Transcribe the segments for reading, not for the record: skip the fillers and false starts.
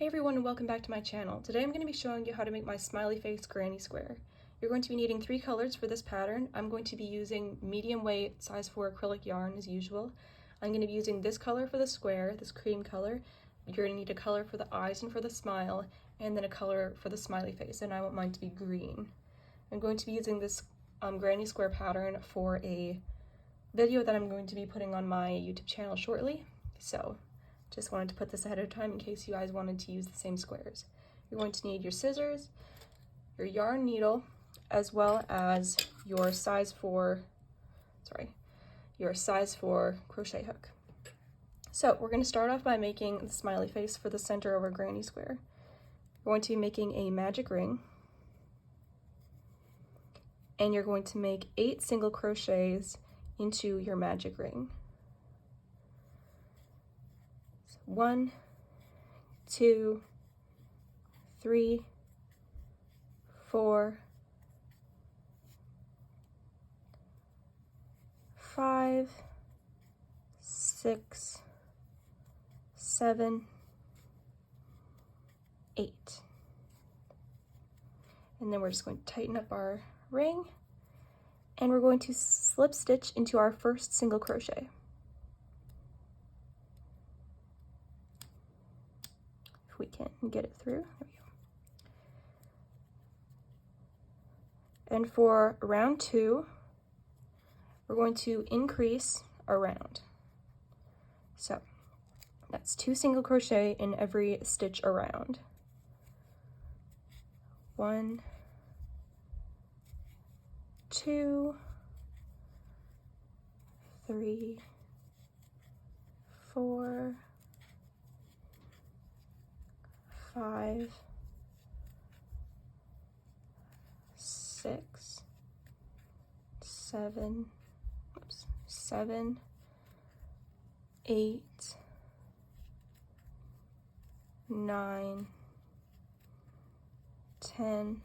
Hey everyone, and welcome back to my channel. Today I'm going to be showing you how to make my smiley face granny square. You're going to be needing 3 colors for this pattern. I'm going to be using medium weight size 4 acrylic yarn as usual. I'm going to be using this color for the square, this cream color. You're going to need a color for the eyes and for the smile, and then a color for the smiley face, and I want mine to be green. I'm going to be using this granny square pattern for a video that I'm going to be putting on my YouTube channel shortly, so just wanted to put this ahead of time in case you guys wanted to use the same squares. You're going to need your scissors, your yarn needle, as well as your size 4 crochet hook. So we're going to start off by making the smiley face for the center of our granny square. We're going to be making a magic ring, and you're going to make 8 single crochets into your magic ring. 1, 2, 3, 4, 5, 6, 7, 8. And then we're just going to tighten up our ring, and we're going to slip stitch into our first single crochet. If we can get it through, there we go. And for round 2, we're going to increase our round. So that's 2 single crochet in every stitch around. 1, 2, 3, 4, 5, 6, 7, 8, 9, 10,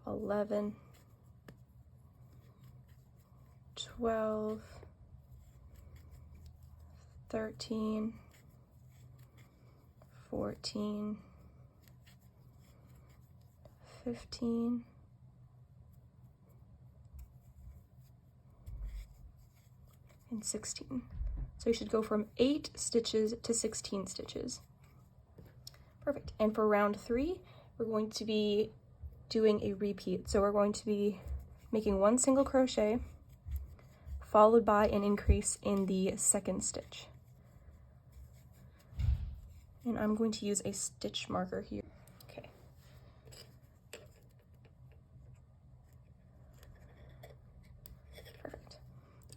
11, 12, 13, 14, 15, and 16. So you should go from 8 stitches to 16 stitches. Perfect. And for round 3, we're going to be doing a repeat. So we're going to be making 1 single crochet followed by an increase in the second stitch. And I'm going to use a stitch marker here. Okay. Perfect.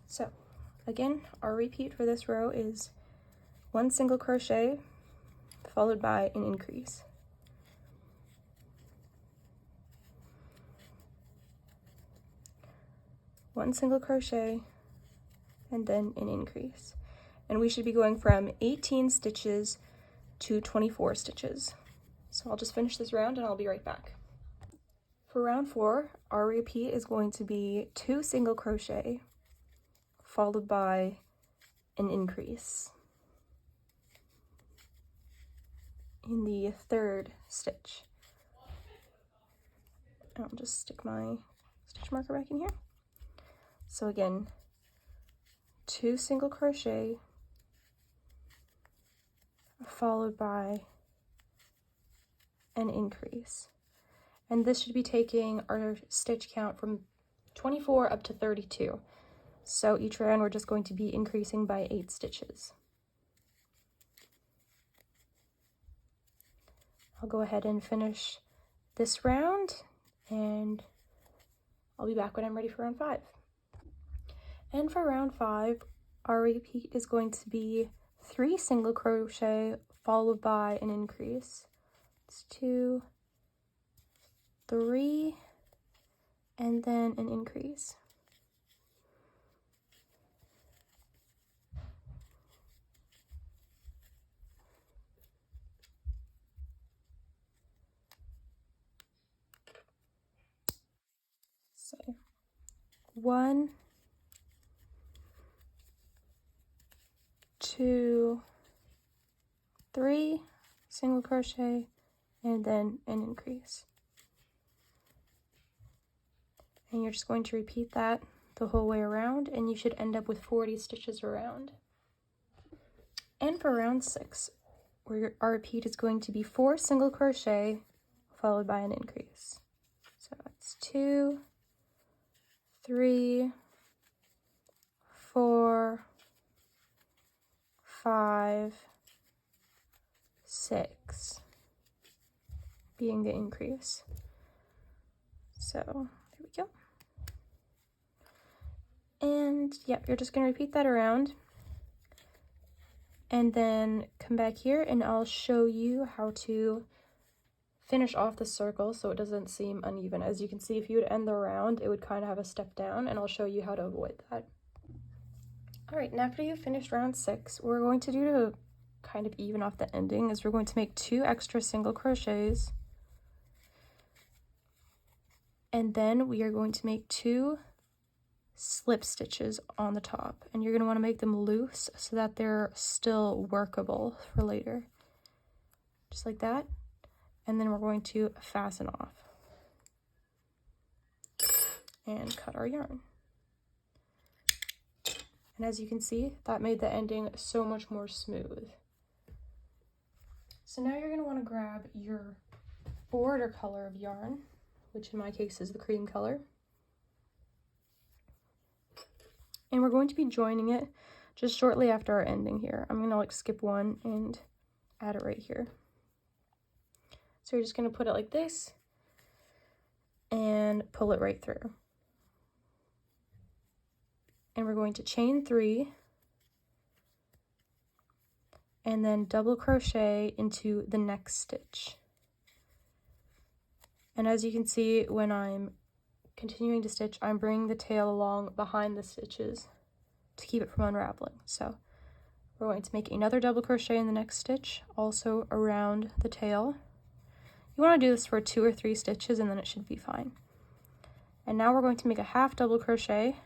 So again, our repeat for this row is 1 single crochet followed by an increase. One single crochet and then an increase. And we should be going from 18 stitches to 24 stitches. So I'll just finish this round and I'll be right back. For round 4, our repeat is going to be 2 single crochet followed by an increase in the third stitch. And I'll just stick my stitch marker back in here. So again, 2 single crochet followed by an increase. And this should be taking our stitch count from 24 up to 32. So each round we're just going to be increasing by 8 stitches. I'll go ahead and finish this round, and I'll be back when I'm ready for round 5. And for round 5, our repeat is going to be 3 single crochet followed by an increase. It's 2, 3, and then an increase. So 1, 2, 3 single crochet, and then an increase. And you're just going to repeat that the whole way around, and you should end up with 40 stitches around. And for round 6, our repeat is going to be 4 single crochet followed by an increase. So that's 2, 3, 4, 5, 6 being the increase. So there we go. And yeah, you're just going to repeat that around and then come back here and I'll show you how to finish off the circle so it doesn't seem uneven. As you can see, if you would end the round, it would kind of have a step down, and I'll show you how to avoid that. Alright, and after you've finished round 6, what we're going to do to kind of even off the ending is we're going to make 2 extra single crochets, and then we are going to make 2 slip stitches on the top, and you're going to want to make them loose so that they're still workable for later. Just like that. And then we're going to fasten off and cut our yarn. And as you can see, that made the ending so much more smooth. So now you're going to want to grab your border color of yarn, which in my case is the cream color. And we're going to be joining it just shortly after our ending here. I'm going to like skip one and add it right here. So you're just going to put it like this and pull it right through. And we're going to chain 3 and then double crochet into the next stitch. And as you can see, when I'm continuing to stitch, I'm bringing the tail along behind the stitches to keep it from unraveling. So we're going to make another double crochet in the next stitch, also around the tail. You want to do this for 2 or 3 stitches and then it should be fine. And now we're going to make a half double crochet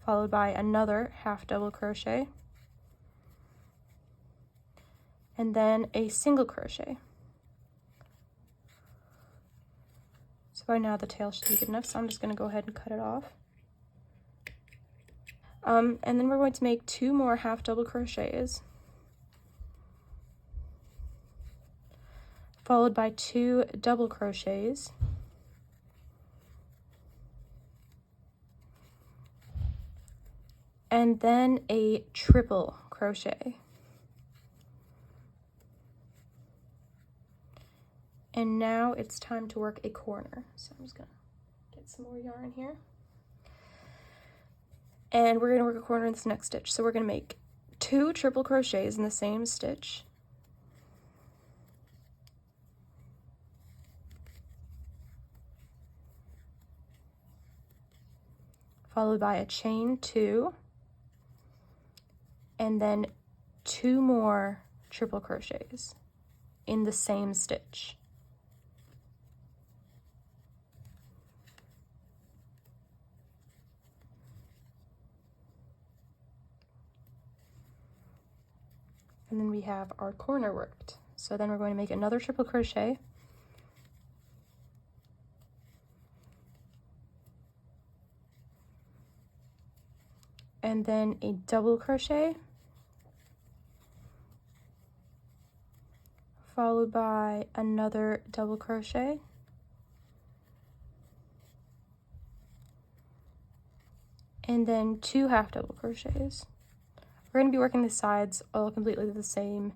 followed by another half double crochet and then a single crochet. So by now the tail should be good enough, so I'm just going to go ahead and cut it off. And then we're going to make 2 more half double crochets followed by 2 double crochets, and then a triple crochet. And now it's time to work a corner. So I'm just gonna get some more yarn here. And we're gonna work a corner in this next stitch. So we're gonna make 2 triple crochets in the same stitch, followed by a chain 2, and then 2 more triple crochets in the same stitch. And then we have our corner worked. So then we're going to make another triple crochet, and then a double crochet, followed by another double crochet, and then 2 half double crochets. We're going to be working the sides all completely the same,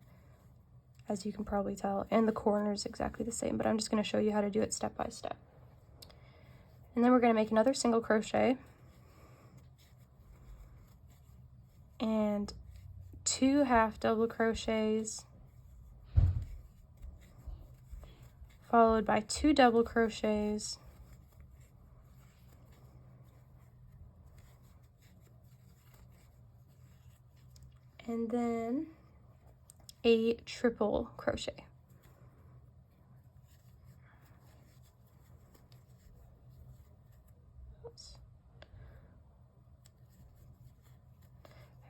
as you can probably tell, and the corners exactly the same, but I'm just going to show you how to do it step by step. And then we're going to make another single crochet and 2 half double crochets, followed by 2 double crochets, and then a triple crochet.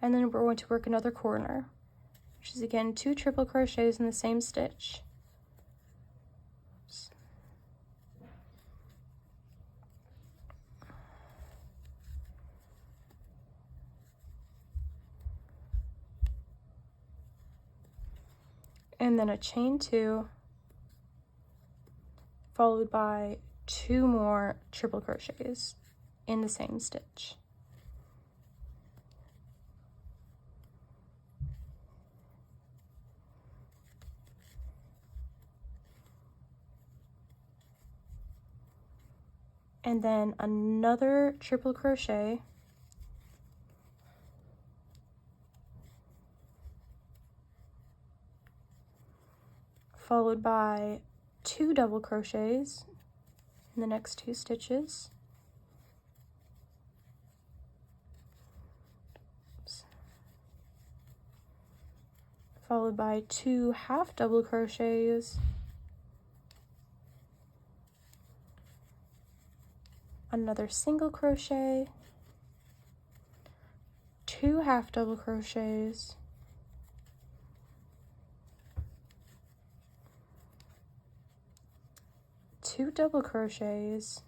And then we're going to work another corner, which is again 2 triple crochets in the same stitch. Oops. And then a chain 2, followed by 2 more triple crochets in the same stitch. And then another triple crochet, followed by 2 double crochets in the next 2 stitches. Oops. Followed by 2 half double crochets, another single crochet, 2 half double crochets, two double crochets,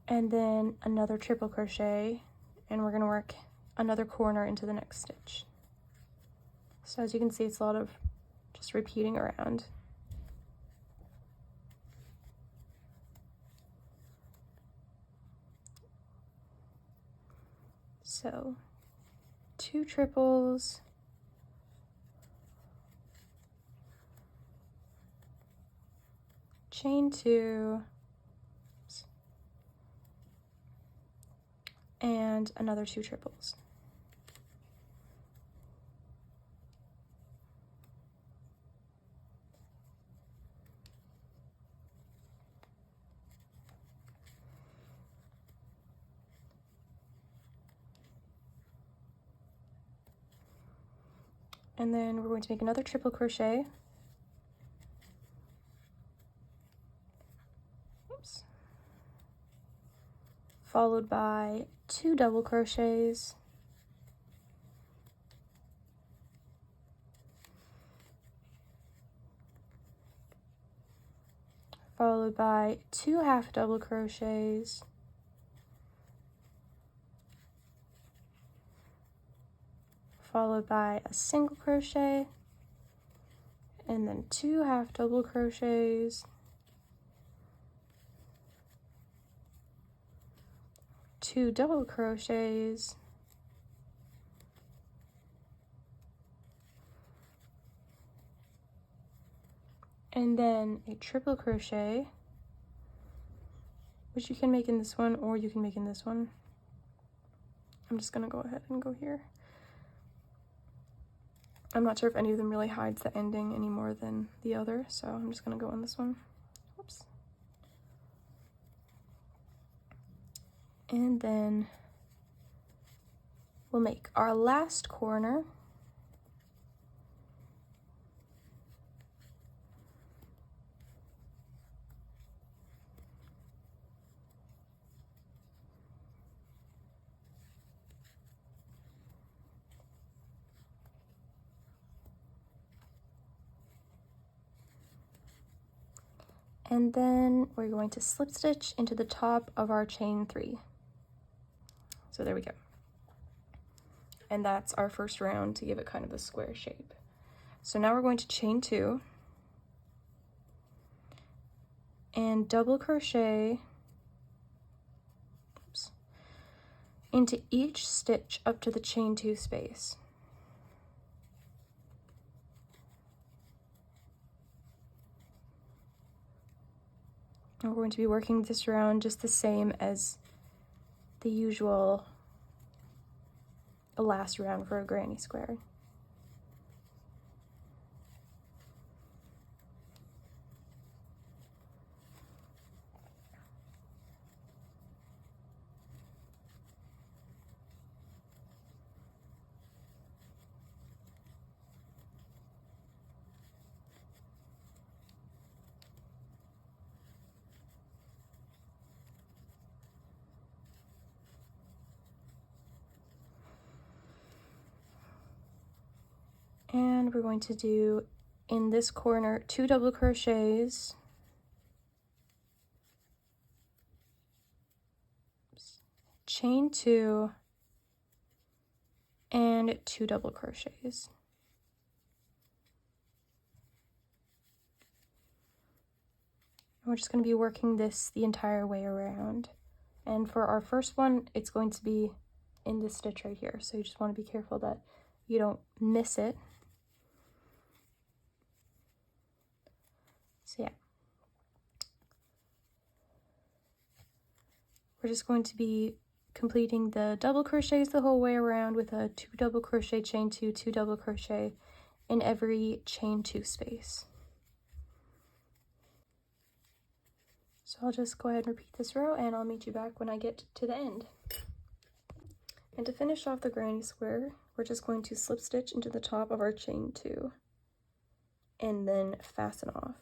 and then another triple crochet, and we're going to work another corner into the next stitch. So as you can see, it's a lot of just repeating around. So 2 triples, chain 2, and another 2 triples. And then we're going to make another triple crochet. Oops. Followed by 2 double crochets, followed by 2 half double crochets, followed by a single crochet, and then 2 half double crochets, 2 double crochets, and then a triple crochet, which you can make in this one or you can make in this one. I'm just gonna go ahead and go here. I'm not sure if any of them really hides the ending any more than the other, so I'm just gonna go on this one. Oops. And then we'll make our last corner. And then we're going to slip stitch into the top of our chain 3. So there we go. And that's our first round to give it kind of a square shape. So now we're going to chain 2 and double crochet, oops, into each stitch up to the chain 2 space. And we're going to be working this round just the same as the usual last round for a granny square. And we're going to do in this corner 2 double crochets, chain 2, and 2 double crochets. We're just going to be working this the entire way around. And for our first one, it's going to be in this stitch right here. So you just want to be careful that you don't miss it. So yeah. We're just going to be completing the double crochets the whole way around with a 2 double crochet, chain 2, 2 double crochet in every chain 2 space. So I'll just go ahead and repeat this row, and I'll meet you back when I get to the end. And to finish off the granny square, we're just going to slip stitch into the top of our chain 2 and then fasten off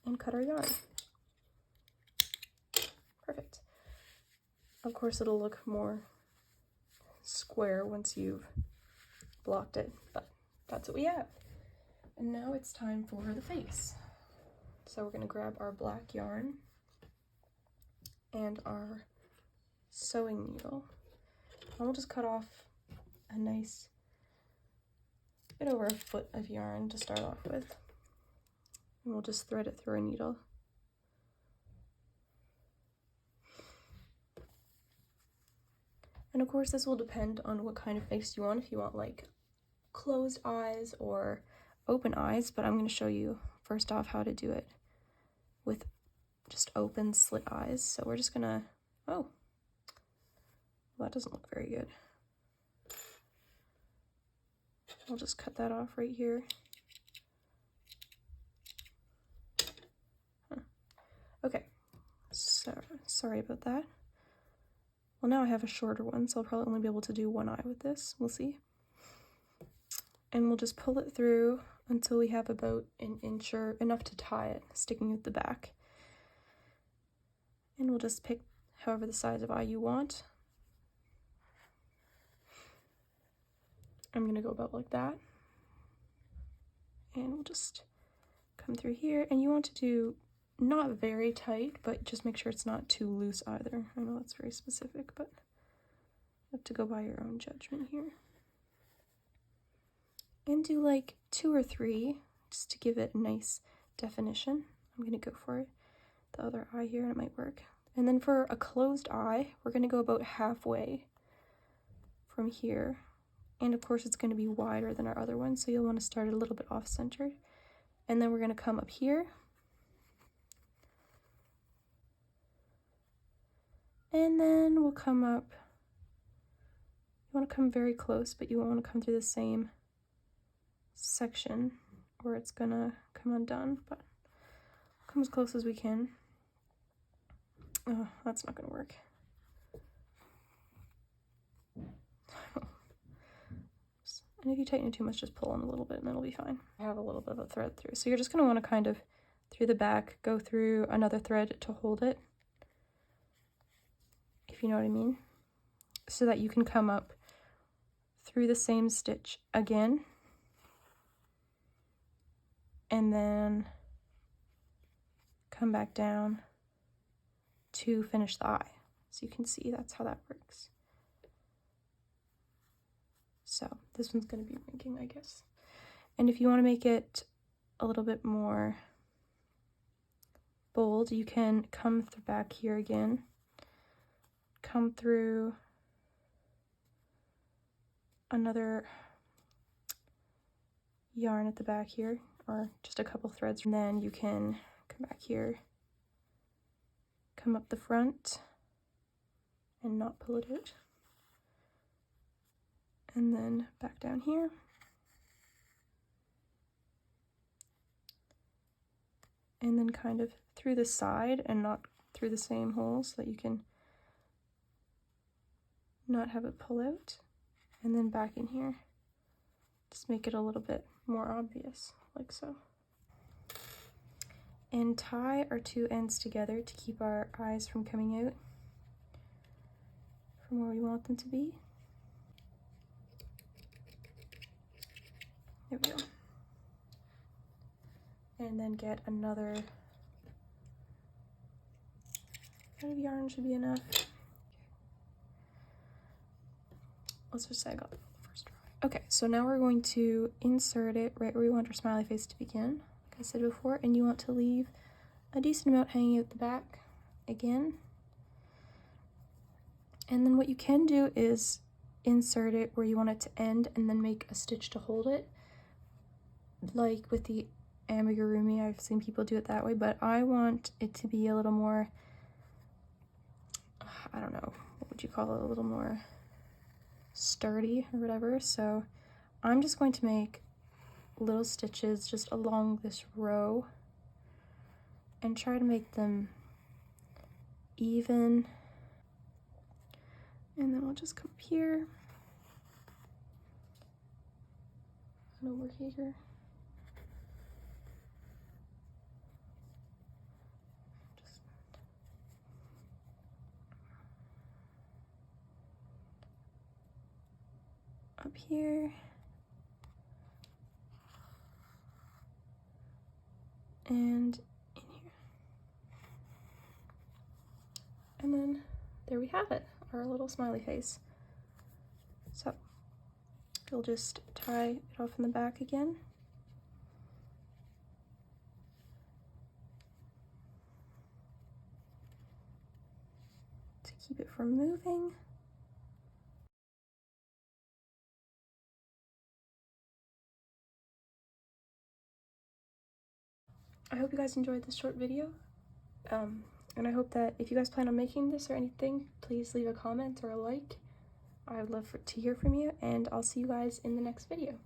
and cut our yarn. Perfect. Of course, it'll look more square once you've blocked it, but that's what we have. And now it's time for the face. So we're going to grab our black yarn and our sewing needle. And we'll just cut off a nice bit over a foot of yarn to start off with. And we'll just thread it through a needle. And of course, this will depend on what kind of face you want, if you want like closed eyes or open eyes, but I'm going to show you first off how to do it with just open slit eyes. So we're just gonna, oh, well, that doesn't look very good. I'll just cut that off right here. Okay, so sorry about that. Well, now I have a shorter one, so I'll probably only be able to do one eye with this. We'll see. And we'll just pull it through until we have about an inch or enough to tie it, sticking at the back. And we'll just pick however the size of eye you want. I'm gonna go about like that. And we'll just come through here. And you want to do not very tight, but just make sure it's not too loose either. I know that's very specific, but you have to go by your own judgment here. And do like 2 or 3 just to give it a nice definition. I'm gonna go for the other eye here and it might work. And then for a closed eye, we're gonna go about halfway from here. And of course it's gonna be wider than our other one, so you'll wanna start a little bit off-centered. And then we're gonna come up here. And then we'll come up, you wanna come very close, but you won't wanna come through the same section or it's gonna come undone, but come as close as we can. Oh, that's not gonna work. And if you tighten it too much, just pull on a little bit and it'll be fine. I have a little bit of a thread through, so you're just gonna wanna kind of through the back go through another thread to hold it, if you know what I mean, so that you can come up through the same stitch again and then come back down to finish the eye. So you can see that's how that works. So this one's going to be winking, I guess. And if you want to make it a little bit more bold, you can come through back here again, come through another yarn at the back here, or just a couple threads, and then you can come back here, come up the front and not pull it out, and then back down here, and then kind of through the side and not through the same hole, so that you can not have it pull out, and then back in here. Just make it a little bit more obvious, like so. And tie our 2 ends together to keep our eyes from coming out from where we want them to be. There we go. And then get another kind of yarn should be enough. Let's just say I got the first try. Okay, so now we're going to insert it right where we want our smiley face to begin, like I said before, and you want to leave a decent amount hanging at the back again. And then what you can do is insert it where you want it to end and then make a stitch to hold it. Like with the amigurumi, I've seen people do it that way, but I want it to be a little more, I don't know, what would you call it, a little more sturdy or whatever. So I'm just going to make little stitches just along this row and try to make them even. And then we'll just come up here and over here. Just up here. And in here. And then there we have it, our little smiley face. So you'll just tie it off in the back again. To keep it from moving. I hope you guys enjoyed this short video. And I hope that if you guys plan on making this or anything, please leave a comment or a like. I would love to hear from you, and I'll see you guys in the next video.